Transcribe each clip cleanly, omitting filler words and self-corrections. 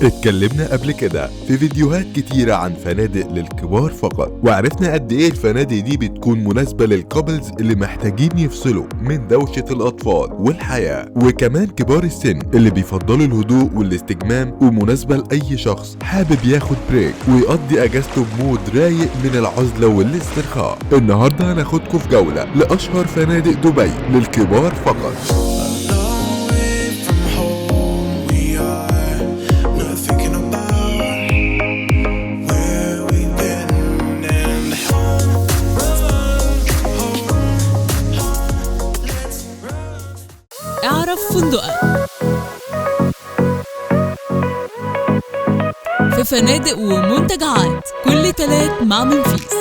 اتكلمنا قبل كده في فيديوهات كتيرة عن فنادق للكبار فقط، وعرفنا قد ايه الفنادق دي بتكون مناسبة للكابلز اللي محتاجين يفصلوا من دوشة الأطفال والحياة، وكمان كبار السن اللي بيفضلوا الهدوء والاستجمام، ومناسبة لأي شخص حابب ياخد بريك ويقضي أجازته بمود رايق من العزلة والاسترخاء. النهاردة هناخدكم في جولة لأشهر فنادق دبي للكبار فقط. اعرف فندقك في فنادق ومنتجعات كل تلات مع منفيس.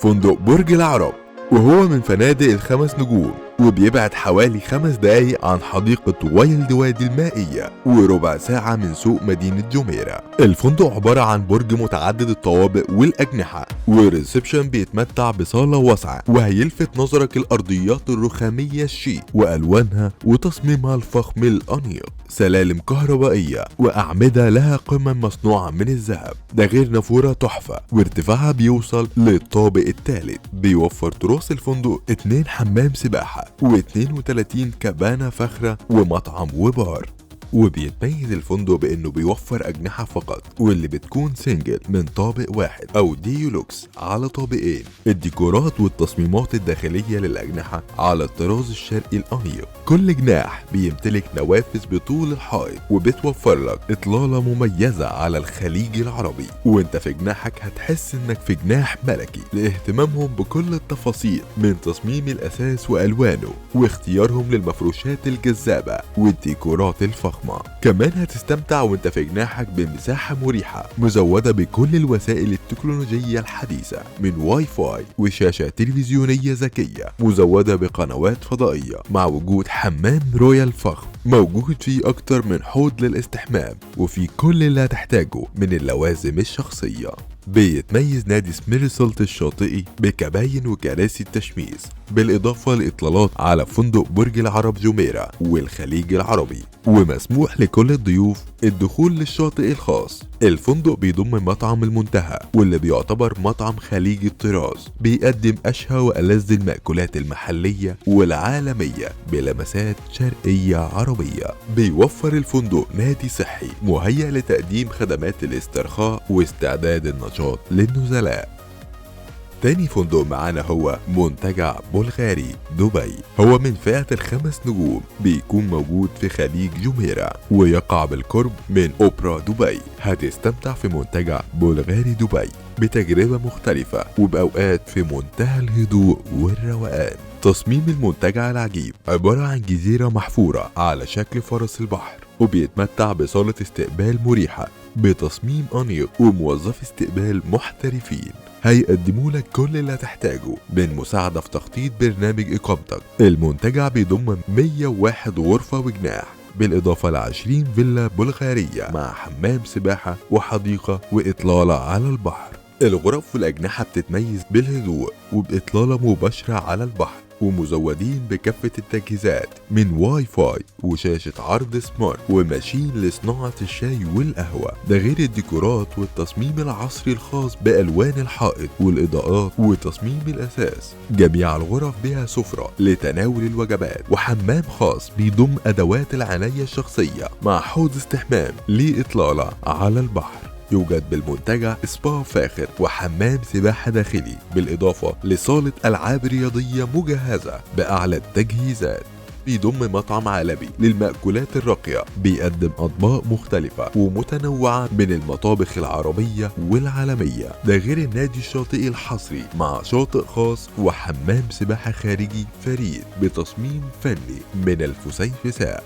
فندق برج العرب، وهو من فنادق ال5 نجوم، وبيبعد حوالي 5 دقايق عن حديقة وايلد وادي المائية وربع ساعة من سوق مدينة جميرة. الفندق عبارة عن برج متعدد الطوابق والأجنحة، والريسبشن بيتمتع بصالة واسعة، وهيلفت نظرك الأرضيات الرخامية الشيك وألوانها وتصميمها الفخم الأنيق، سلالم كهربائية وأعمدة لها قمم مصنوعة من الذهب، ده غير نافورة تحفة وارتفاعها بيوصل للطابق الثالث. بيوفر تراث الفندق 2 حمام سباحة و32 كبانة فخرة ومطعم وبار. وبيتميز الفندق بانه بيوفر اجنحة فقط، واللي بتكون سنجل من طابق واحد او ديولوكس على طابقين. الديكورات والتصميمات الداخلية للاجنحة على الطراز الشرقي الانيق، كل جناح بيمتلك نوافذ بطول الحائط، وبتوفر لك اطلالة مميزة على الخليج العربي، وانت في جناحك هتحس انك في جناح ملكي، لاهتمامهم بكل التفاصيل من تصميم الاساس والوانه، واختيارهم للمفروشات الجذابة والديكورات الفخمة. كمان هتستمتع وانت في جناحك بمساحة مريحة مزودة بكل الوسائل التكنولوجية الحديثة، من واي فاي وشاشة تلفزيونية ذكية مزودة بقنوات فضائية، مع وجود حمام رويال فخم موجود فيه أكتر من حوض للاستحمام، وفي كل اللي هتحتاجه من اللوازم الشخصية. بيتميز نادي سميرسلت الشاطئي بكباين وكراسي التشميس، بالإضافة لإطلالات على فندق برج العرب جميرة والخليج العربي، ومسموح لكل الضيوف الدخول للشاطئ الخاص. الفندق بيضم مطعم المنتهى، واللي بيعتبر مطعم خليجي الطراز، بيقدم أشهى وألذ المأكولات المحلية والعالمية بلمسات شرقية عربية. بيوفر الفندق نادي صحي مهيأ لتقديم خدمات الاسترخاء واستعداد النشاط للنزلاء. تاني فندق معانا هو منتجع بلغاري دبي، هو من فئة ال5 نجوم، بيكون موجود في خليج جميرة ويقع بالقرب من أوبرا دبي. هتستمتع في منتجع بلغاري دبي بتجربة مختلفة وبأوقات في منتهى الهدوء والروقان. تصميم المنتجع العجيب عبارة عن جزيرة محفورة على شكل فرس البحر، وبيتمتع بصالة استقبال مريحة بتصميم أنيق وموظف استقبال محترفين، هيقدموا لك كل اللي هتحتاجه من مساعدة في تخطيط برنامج إقامتك. المنتجع بيضم 101 غرفة وجناح، بالإضافة ل20 فيلا بلغارية مع حمام سباحة وحديقة وإطلالة على البحر. الغرف والأجنحة بتتميز بالهدوء وبإطلالة مباشرة على البحر، ومزودين بكافة التجهيزات من واي فاي وشاشة عرض سمارت وماشين لصناعة الشاي والقهوة، ده غير الديكورات والتصميم العصري الخاص بألوان الحائط والإضاءات وتصميم الأساس. جميع الغرف بها سفرة لتناول الوجبات، وحمام خاص بيضم أدوات العناية الشخصية مع حوض استحمام لإطلالة على البحر. يوجد بالمنتجع سبا فاخر وحمام سباحة داخلي، بالإضافة لصالة ألعاب رياضية مجهزة بأعلى التجهيزات. بيضم مطعم عالمي للمأكولات الراقية، بيقدم أطباق مختلفة ومتنوعة من المطابخ العربية والعالمية، ده غير النادي الشاطئي الحصري مع شاطئ خاص وحمام سباحة خارجي فريد بتصميم فني من الفسيفساء.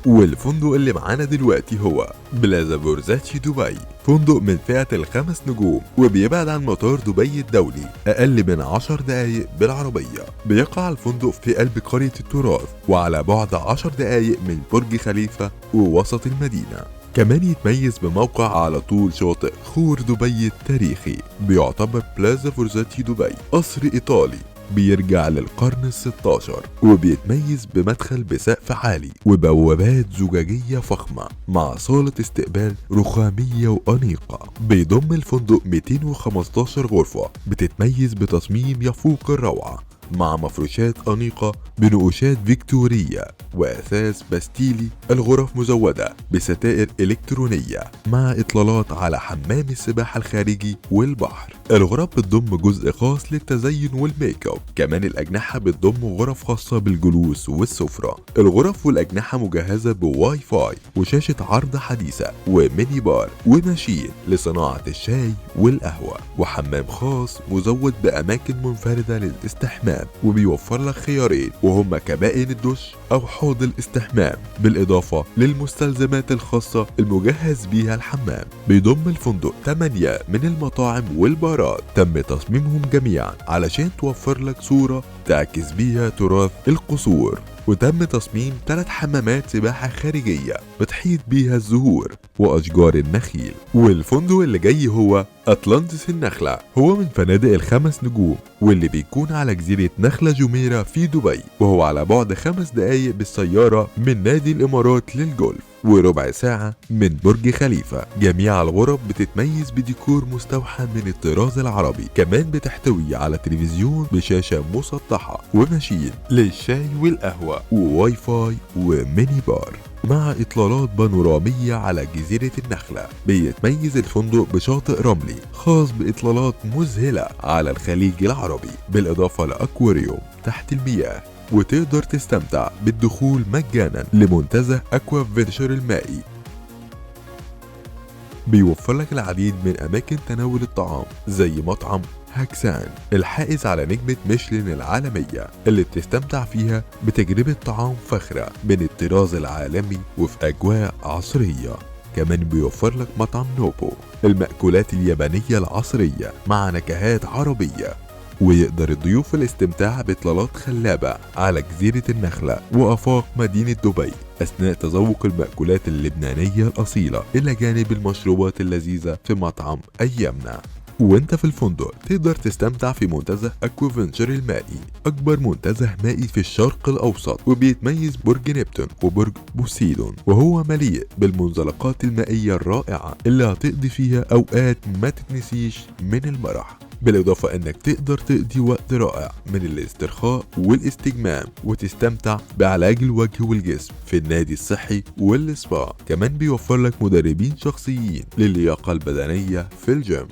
والفندق اللي معانا دلوقتي هو بلازا فورزاتشي دبي، فندق من فئة ال5 نجوم، وبيبعد عن مطار دبي الدولي أقل من 10 دقايق بالعربية. بيقع الفندق في قلب قرية التراث، وعلى بعد 10 دقايق من برج خليفة ووسط المدينة. كمان يتميز بموقع على طول شاطئ خور دبي التاريخي. بيعتبر بلازا فورزاتشي دبي قصر إيطالي بيرجع للقرن ال16 وبيتميز بمدخل بسقف عالي وبوابات زجاجية فخمة مع صالة استقبال رخامية وأنيقة. بيضم الفندق 215 غرفة بتتميز بتصميم يفوق الروعة مع مفروشات أنيقة بنقوشات فيكتورية وأثاث باستيلي. الغرف مزودة بستائر إلكترونية مع إطلالات على حمام السباحة الخارجي والبحر. الغرف بتضم جزء خاص للتزين والميك اب. كمان الأجنحة بتضم غرف خاصة بالجلوس والسفرة. الغرف والأجنحة مجهزة بواي فاي وشاشة عرض حديثة وميني بار وماشين لصناعة الشاي والقهوة، وحمام خاص مزود بأماكن منفردة للاستحمام. وبيوفر لك خيارين وهما كبائن الدش أو حوض الاستحمام، بالإضافة للمستلزمات الخاصة المجهز بيها الحمام. بيضم الفندق 8 من المطاعم والبارات تم تصميمهم جميعا علشان توفر لك صورة تعكس بيها تراث القصور. وتم تصميم 3 حمامات سباحة خارجية بتحيط بيها الزهور وأشجار النخيل. والفندق اللي جاي هو أطلانتس النخلة، هو من فنادق ال5 نجوم واللي بيكون على جزيرة نخلة جميرة في دبي، وهو على بعد 5 دقايق بالسيارة من نادي الإمارات للجولف وربع ساعة من برج خليفة. جميع الغرف بتتميز بديكور مستوحى من الطراز العربي. كمان بتحتوي على تلفزيون بشاشة مسطحة وماشين للشاي والقهوة وواي فاي وميني بار مع إطلالات بانورامية على جزيرة النخلة. بيتميز الفندق بشاطئ رملي خاص بإطلالات مذهلة على الخليج العربي، بالإضافة لأكواريوم تحت المياه. وتقدر تستمتع بالدخول مجانا لمنتزه أكوا فينشر المائي. بيوفر لك العديد من أماكن تناول الطعام زي مطعم هاكسان الحائز على نجمة ميشلين العالمية اللي بتستمتع فيها بتجربة طعام فاخرة من الطراز العالمي وفي أجواء عصرية. كمان بيوفر لك مطعم نوبو المأكولات اليابانية العصرية مع نكهات عربية. ويقدر الضيوف الاستمتاع بإطلالات خلابة على جزيرة النخلة وآفاق مدينة دبي أثناء تذوق المأكولات اللبنانية الأصيلة إلى جانب المشروبات اللذيذة في مطعم أيامنا. وانت في الفندق تقدر تستمتع في منتزه أكوا فينشر المائي، أكبر منتزه مائي في الشرق الأوسط، وبيتميز برج نبتون وبرج بوسيدون، وهو مليء بالمنزلقات المائية الرائعة اللي هتقضي فيها أوقات ما تتنسيش من المرح. بالإضافة أنك تقدر تقضي وقت رائع من الاسترخاء والاستجمام وتستمتع بعلاج الوجه والجسم في النادي الصحي والسبا. كمان بيوفر لك مدربين شخصيين للياقة البدنية في الجيم.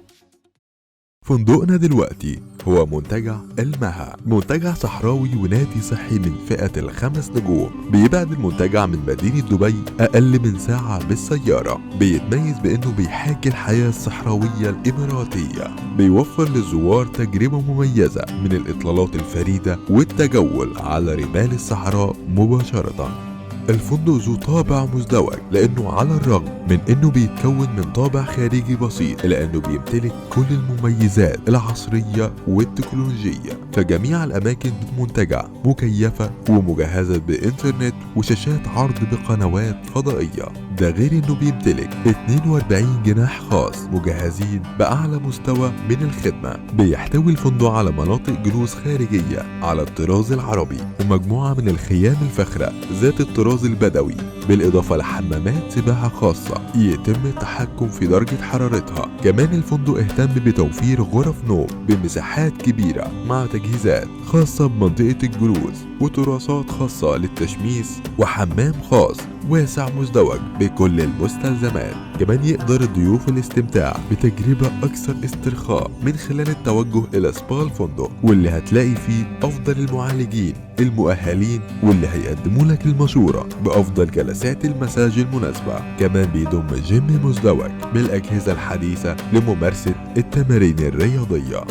فندقنا دلوقتي هو منتجع المها، منتجع صحراوي ونادي صحي من فئة ال5 نجوم. بيبعد المنتجع من مدينة دبي أقل من ساعة بالسيارة. بيتميز بأنه بيحاكي الحياة الصحراوية الإماراتية. بيوفر للزوار تجربة مميزة من الإطلالات الفريدة والتجول على رمال الصحراء مباشرة. الفندق ذو طابع مزدوج لأنه على الرغم من أنه بيتكون من طابع خارجي بسيط إلا أنه بيمتلك كل المميزات العصرية والتكنولوجية. فجميع الأماكن بالمنتجع مكيفة ومجهزة بإنترنت وشاشات عرض بقنوات فضائية. ده غير أنه بيمتلك 42 جناح خاص مجهزين بأعلى مستوى من الخدمة. بيحتوي الفندق على مناطق جلوس خارجية على الطراز العربي ومجموعة من الخيام الفاخرة ذات الطراز البدوي، بالإضافة لحمامات سباحة خاصة يتم التحكم في درجة حرارتها. كمان الفندق اهتم بتوفير غرف نوم بمساحات كبيرة مع تجهيزات خاصة بمنطقة الجلوس وتراصات خاصة للتشميس وحمام خاص واسع مزدوج بكل المستلزمات. كمان يقدر الضيوف الاستمتاع بتجربة أكثر استرخاء من خلال التوجه إلى سبا الفندق، واللي هتلاقي فيه أفضل المعالجين المؤهلين واللي هيقدموا لك المشورة بأفضل جلسات المساج المناسبة. كمان بيضم جيم مزدوج بالأجهزة الحديثة لممارسة التمارين الرياضية.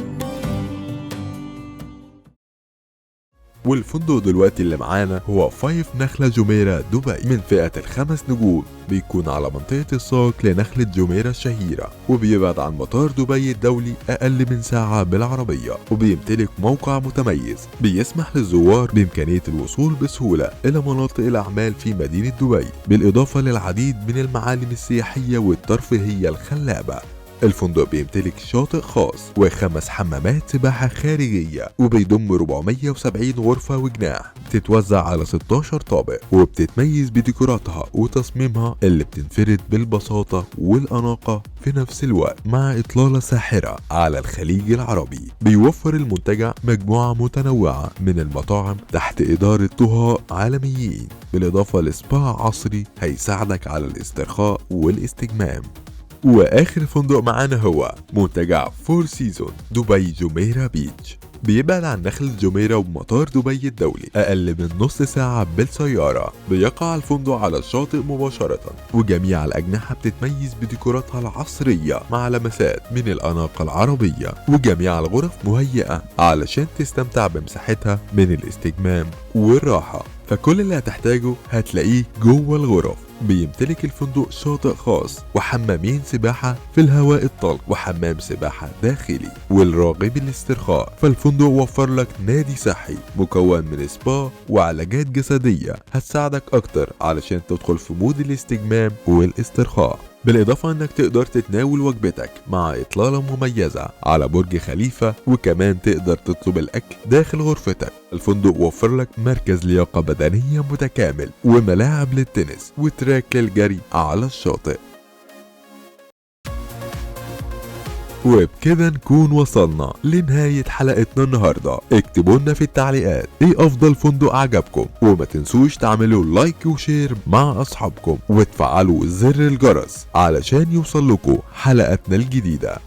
والفندق دلوقتي اللي معانا هو 5 نخلة جميرة دبي من فئة ال5 نجوم. بيكون على منطقة الساق لنخلة جميرة الشهيرة، وبيبعد عن مطار دبي الدولي أقل من ساعة بالعربية، وبيمتلك موقع متميز بيسمح للزوار بإمكانية الوصول بسهولة إلى مناطق الأعمال في مدينة دبي، بالإضافة للعديد من المعالم السياحية والترفيهية الخلابة. الفندق بيمتلك شاطئ خاص و5 حمامات سباحة خارجية، وبيضم 470 غرفة وجناح بتتوزع على 16 طابق، وبتتميز بديكوراتها وتصميمها اللي بتنفرد بالبساطة والأناقة في نفس الوقت مع إطلالة ساحرة على الخليج العربي. بيوفر المنتجع مجموعة متنوعة من المطاعم تحت إدارة طهاء عالميين، بالإضافة لسبا عصري هيساعدك على الاسترخاء والاستجمام. واخر فندق معانا هو منتجع فور سيزون دبي جميرة بيتش. بيبعد عن نخلة جميرة ومطار دبي الدولي أقل من نص ساعة بالسيارة. بيقع الفندق على الشاطئ مباشرة، وجميع الأجنحة بتتميز بديكوراتها العصرية مع لمسات من الأناقة العربية، وجميع الغرف مهيئة علشان تستمتع بمساحتها من الاستجمام والراحة. فكل اللي هتحتاجه هتلاقيه جوه الغرف. بيمتلك الفندق شاطئ خاص وحمامين سباحة في الهواء الطلق وحمام سباحة داخلي. والراغب الاسترخاء فالفندق وفر لك نادي صحي مكون من سبا وعلاجات جسدية هتساعدك اكتر علشان تدخل في مود الاستجمام والاسترخاء. بالإضافة أنك تقدر تتناول وجبتك مع إطلالة مميزة على برج خليفة، وكمان تقدر تطلب الأكل داخل غرفتك. الفندق وفر لك مركز لياقة بدنية متكامل وملاعب للتنس وتراك للجري على الشاطئ. وبكده نكون وصلنا لنهاية حلقتنا النهاردة. اكتبوا لنا في التعليقات ايه افضل فندق عجبكم، وما تنسوش تعملوا لايك وشير مع اصحابكم وتفعلوا زر الجرس علشان يوصل لكم حلقاتنا الجديدة.